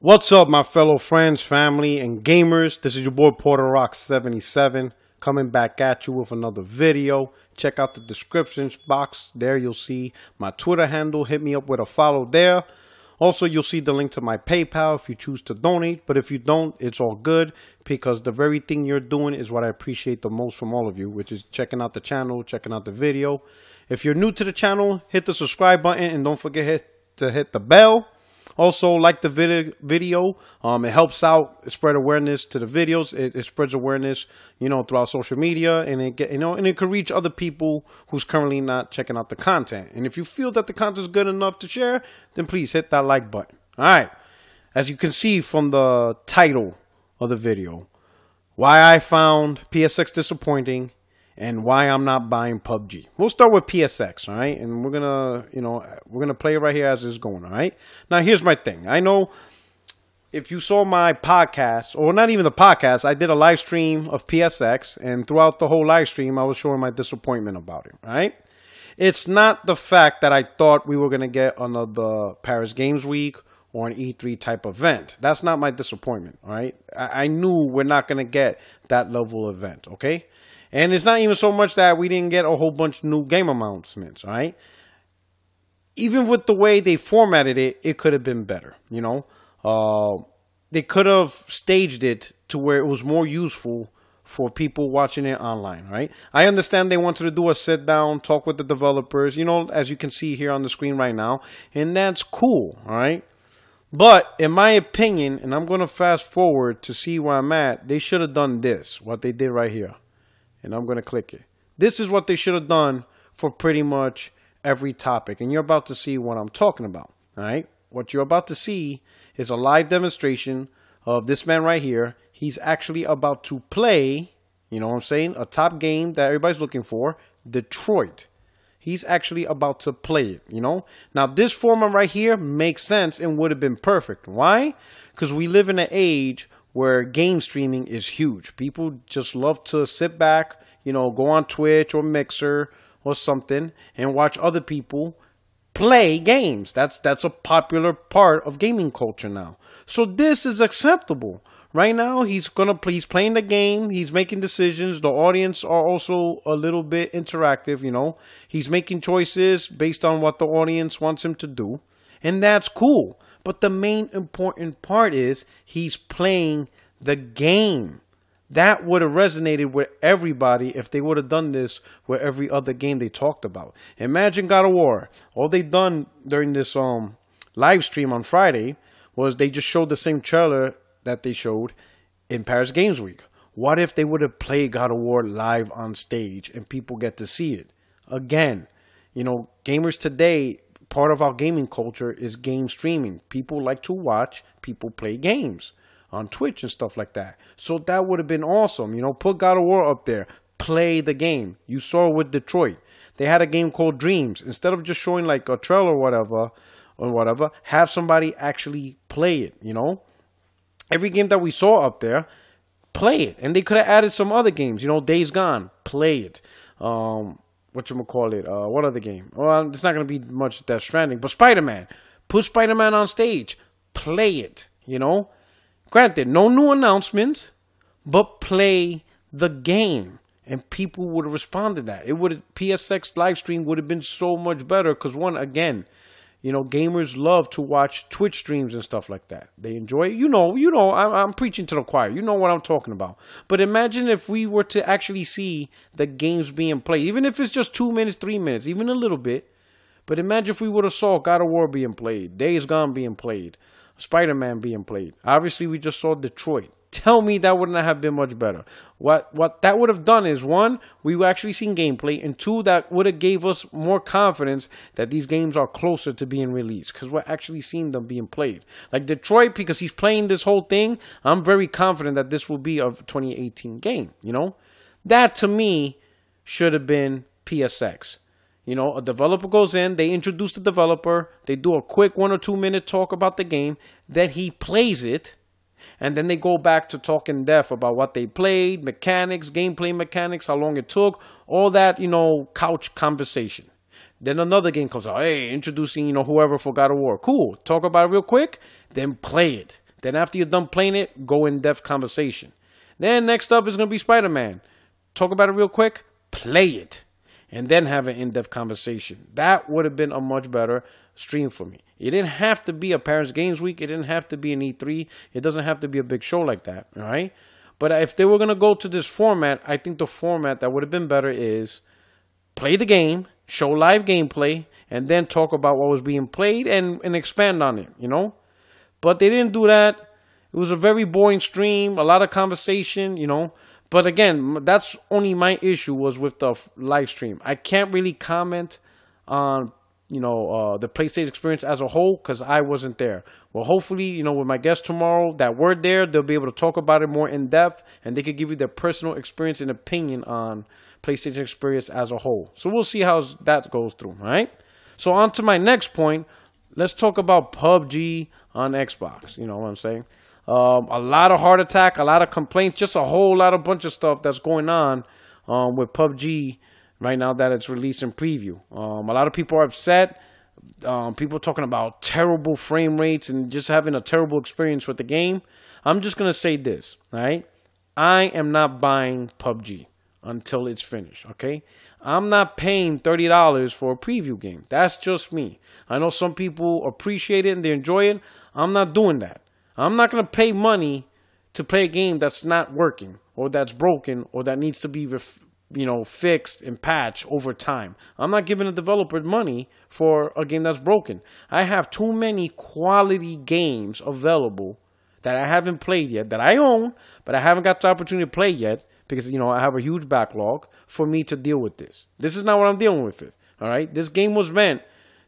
What's up, my fellow friends, family, and gamers? This is your boy PSX2017 coming back at you with another video. Check out the description box. There you'll see my Twitter handle. Hit me up with a follow there. Also, you'll see the link to my PayPal if you choose to donate. But if you don't, it's all good, because the very thing you're doing is what I appreciate the most from all of you, which is checking out the channel, checking out the video. If you're new to the channel, hit the subscribe button and don't forget to hit the bell. Also, like the video. It helps out spread awareness to the videos. It spreads awareness, throughout social media, and it can reach other people who's currently not checking out the content. And if you feel that the content is good enough to share, then please hit that like button. All right. As you can see from the title of the video, why I found PSX disappointing and why I'm not buying Pubg. We'll start with PSX, all right? And we're gonna play it right here as it's going, all right? Now, here's my thing. I know if you saw my podcast, or not even the podcast, I did a live stream of PSX, and throughout the whole live stream, I was showing my disappointment about it, all right? It's not the fact that I thought we were gonna get another Paris Games Week or an E3 type event. That's not my disappointment, all right? I knew we're not gonna get that level of event, okay? And it's not even so much that we didn't get a whole bunch of new game announcements, all right? Even with the way they formatted it, it could have been better, They could have staged it to where it was more useful for people watching it online, right? I understand they wanted to do a sit-down, talk with the developers, as you can see here on the screen right now, and that's cool, all right? But in my opinion, and I'm going to fast forward to see where I'm at, they should have done this, what they did right here. And I'm going to click it. This is what they should have done for pretty much every topic. And you're about to see what I'm talking about. All right. What you're about to see is a live demonstration of this man right here. He's actually about to play, a top game that everybody's looking for, Detroit. He's actually about to play it, Now, this format right here makes sense and would have been perfect. Why? Because we live in an age where game streaming is huge. People just love to sit back, go on Twitch or Mixer or something and watch other people play games. That's a popular part of gaming culture now. So this is acceptable. Right now, he's playing the game. He's making decisions. The audience are also a little bit interactive, He's making choices based on what the audience wants him to do. And that's cool. But the main important part is he's playing the game. That would have resonated with everybody if they would have done this with every other game they talked about. Imagine God of War. All they done during this live stream on Friday was they just showed the same trailer that they showed in Paris Games Week. What if they would have played God of War live on stage and people get to see it? Again, gamers today, part of our gaming culture is game streaming. People like to watch people play games on Twitch and stuff like that. So that would have been awesome. Put God of War up there. Play the game. You saw it with Detroit. They had a game called Dreams. Instead of just showing like a trailer or whatever, have somebody actually play it, Every game that we saw up there, play it. And they could have added some other games. Days Gone. Play it. What other game? Well, it's not going to be much Death Stranding, but Spider-Man. Put Spider-Man on stage. Play it, Granted, no new announcements, but play the game. And people would have responded to that. PSX live stream would have been so much better because, again, gamers love to watch Twitch streams and stuff like that. They enjoy it. I'm preaching to the choir. You know what I'm talking about. But imagine if we were to actually see the games being played, even if it's just 2 minutes, 3 minutes, even a little bit. But imagine if we would have saw God of War being played, Days Gone being played, Spider-Man being played. Obviously, we just saw Detroit. Tell me that wouldn't have been much better. What that would have done is, one, we were actually seeing gameplay, and two, that would have gave us more confidence that these games are closer to being released because we're actually seeing them being played. Like Detroit, because he's playing this whole thing, I'm very confident that this will be a 2018 game, That, to me, should have been PSX. A developer goes in, they introduce the developer, they do a quick 1 or 2 minute talk about the game, then he plays it, and then they go back to talk in depth about what they played, mechanics, gameplay mechanics, how long it took, all that, couch conversation. Then another game comes out, hey, introducing, whoever for God of War. Cool, talk about it real quick, then play it. Then after you're done playing it, go in-depth conversation. Then next up is going to be Spider-Man. Talk about it real quick, play it, and then have an in-depth conversation. That would have been a much better stream for me. It didn't have to be a Paris Games Week. It didn't have to be an E3. It doesn't have to be a big show like that, all right? But if they were going to go to this format, I think the format that would have been better is play the game, show live gameplay, and then talk about what was being played and expand on it, you know? But they didn't do that. It was a very boring stream, a lot of conversation, you know? But again, that's only my issue was with the live stream. I can't really comment on, you know, the PlayStation experience as a whole because I wasn't there. Well, hopefully, you know, with my guests tomorrow that were there, they'll be able to talk about it more in depth and they could give you their personal experience and opinion on PlayStation experience as a whole. So we'll see how that goes through, all right? So on to my next point. Let's talk about PUBG on Xbox. You know what I'm saying? A lot of heart attack, a lot of complaints, just a whole lot of bunch of stuff that's going on with PUBG right now that it's released in preview. A lot of people are upset. People talking about terrible frame rates and just having a terrible experience with the game. I'm just going to say this, all right? I am not buying PUBG until it's finished, okay? I'm not paying $30 for a preview game. That's just me. I know some people appreciate it and they enjoy it. I'm not doing that. I'm not going to pay money to play a game that's not working or that's broken or that needs to be, you know, fixed and patched over time. I'm not giving a developer money for a game that's broken. I have too many quality games available that I haven't played yet, that I own, but I haven't got the opportunity to play yet because, you know, I have a huge backlog for me to deal with this. This is not what I'm dealing with it, all right? This game was meant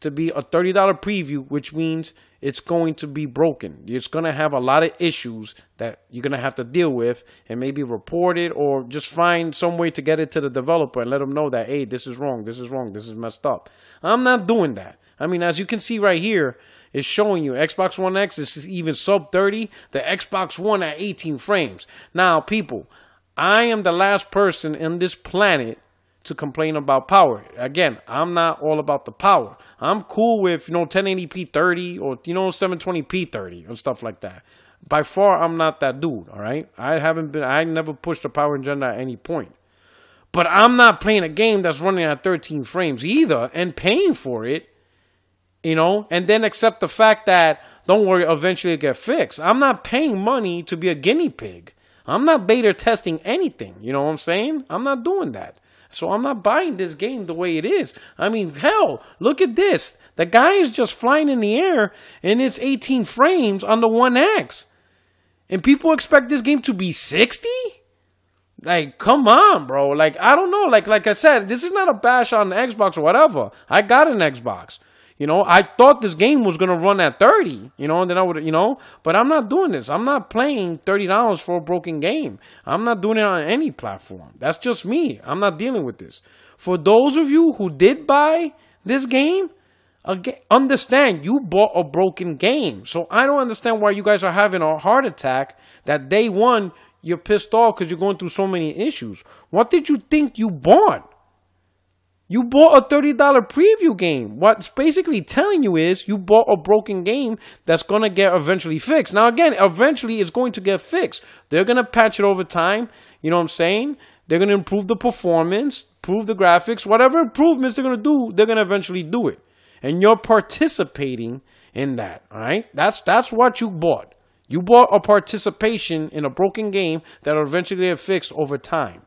to be a $30 preview, which means it's going to be broken. It's going to have a lot of issues that you're going to have to deal with and maybe report it or just find some way to get it to the developer and let them know that, hey, this is wrong, this is wrong, this is messed up. I'm not doing that. I mean, as you can see right here, it's showing you Xbox One X is even sub 30, the Xbox One at 18 frames. Now, people, I am the last person in this planet to complain about power. Again, I'm not all about the power. I'm cool with, you know, 1080p 30 or, you know, 720p 30 and stuff like that. By far, I'm not that dude, all right? I never pushed the power agenda at any point. But I'm not playing a game that's running at 13 frames either and paying for it, you know, and then accept the fact that, don't worry, eventually it'll get fixed. I'm not paying money to be a guinea pig. I'm not beta testing anything, you know what I'm saying? I'm not doing that. So I'm not buying this game the way it is. I mean, hell, look at this. The guy is just flying in the air and it's 18 frames on the One X. And people expect this game to be 60? Like, come on, bro. Like, I don't know. Like I said, this is not a bash on the Xbox or whatever. I got an Xbox. You know, I thought this game was going to run at 30, you know, and then I would, you know, but I'm not doing this. I'm not playing $30 for a broken game. I'm not doing it on any platform. That's just me. I'm not dealing with this. For those of you who did buy this game, again, understand you bought a broken game. So I don't understand why you guys are having a heart attack that day one, you're pissed off because you're going through so many issues. What did you think you bought? You bought a $30 preview game. What's basically telling you is you bought a broken game that's going to get eventually fixed. Now, again, eventually it's going to get fixed. They're going to patch it over time. You know what I'm saying? They're going to improve the performance, improve the graphics. Whatever improvements they're going to do, they're going to eventually do it. And you're participating in that, all right? That's what you bought. You bought a participation in a broken game that will eventually get fixed over time.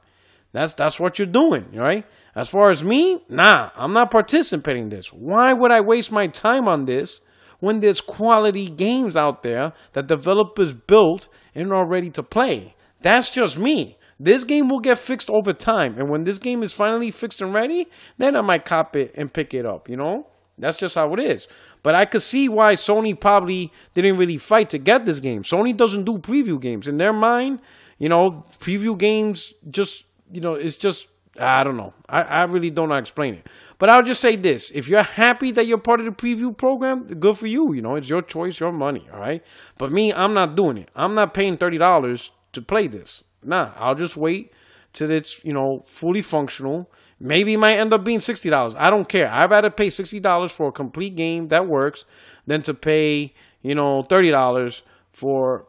That's what you're doing, right? As far as me, nah, I'm not participating in this. Why would I waste my time on this when there's quality games out there that developers built and are ready to play? That's just me. This game will get fixed over time. And when this game is finally fixed and ready, then I might cop it and pick it up, you know? That's just how it is. But I could see why Sony probably didn't really fight to get this game. Sony doesn't do preview games. In their mind, you know, preview games just, you know, it's just, I don't know. I really don't know how to explain it. But I'll just say this. If you're happy that you're part of the preview program, good for you. You know, it's your choice, your money, all right? But me, I'm not doing it. I'm not paying $30 to play this. Nah, I'll just wait till it's, you know, fully functional. Maybe it might end up being $60. I don't care. I'd rather pay $60 for a complete game that works than to pay, you know, $30 for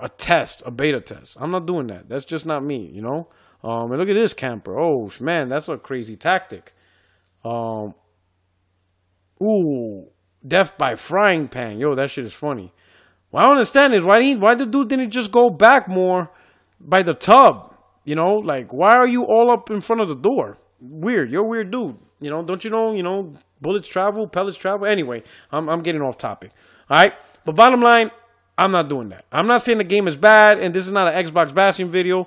a test, a beta test. I'm not doing that. That's just not me, you know. And look at this camper. Oh man, that's a crazy tactic. Ooh, death by frying pan. Yo, that shit is funny. What I don't understand is why the dude didn't just go back more by the tub. You know, like why are you all up in front of the door? Weird. You're a weird dude. You know, don't you know? You know, bullets travel, pellets travel. Anyway, I'm getting off topic. All right, but bottom line, I'm not doing that. I'm not saying the game is bad, and this is not an Xbox bashing video.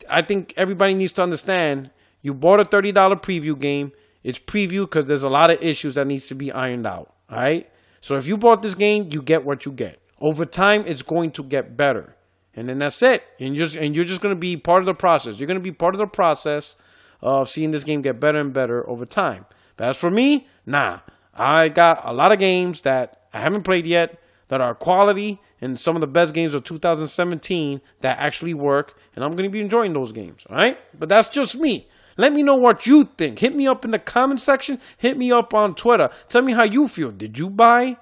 I think everybody needs to understand. You bought a $30 preview game. It's preview because there's a lot of issues that needs to be ironed out. All right. So if you bought this game, you get what you get. Over time, it's going to get better, and then that's it. And you're just going to be part of the process. You're going to be part of the process of seeing this game get better and better over time. But as for me, nah. I got a lot of games that I haven't played yet that are quality and some of the best games of 2017 that actually work, and I'm going to be enjoying those games, all right? But that's just me. Let me know what you think. Hit me up in the comment section. Hit me up on Twitter. Tell me how you feel. Did you buy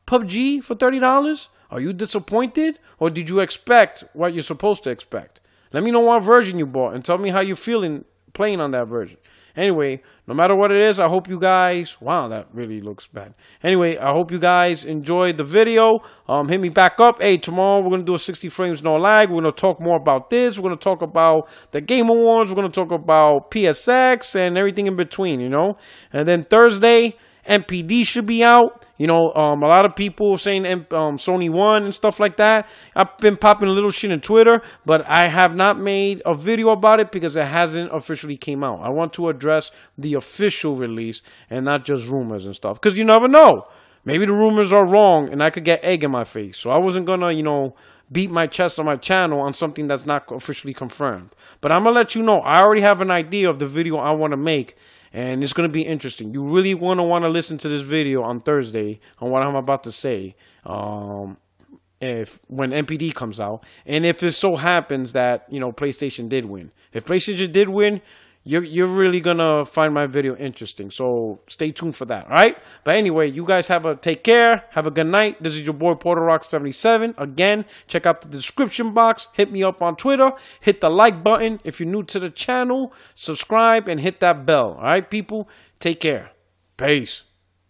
PUBG for $30? Are you disappointed? Or did you expect what you're supposed to expect? Let me know what version you bought and tell me how you're feeling playing on that version. Anyway, no matter what it is, I hope you guys... Wow, that really looks bad. Anyway, I hope you guys enjoyed the video. Hit me back up. Hey, tomorrow we're going to do a 60 frames no lag. We're going to talk more about this. We're going to talk about the Game Awards. We're going to talk about PSX and everything in between, you know. And then Thursday, MPD should be out. You know, a lot of people saying Sony won and stuff like that. I've been popping a little shit on Twitter, but I have not made a video about it because it hasn't officially came out. I want to address the official release and not just rumors and stuff. Because you never know. Maybe the rumors are wrong and I could get egg in my face. So I wasn't going to, you know, beat my chest on my channel on something that's not officially confirmed. But I'm going to let you know. I already have an idea of the video I want to make. And it's going to be interesting. You really want to listen to this video on Thursday on what I'm about to say when MPD comes out. And if it so happens that, you know, PlayStation did win. If PlayStation did win, you're really going to find my video interesting. So stay tuned for that, all right? But anyway, you guys take care. Have a good night. This is your boy PorterRock77. Again, check out the description box. Hit me up on Twitter. Hit the like button if you're new to the channel. Subscribe and hit that bell, all right, people? Take care. Peace.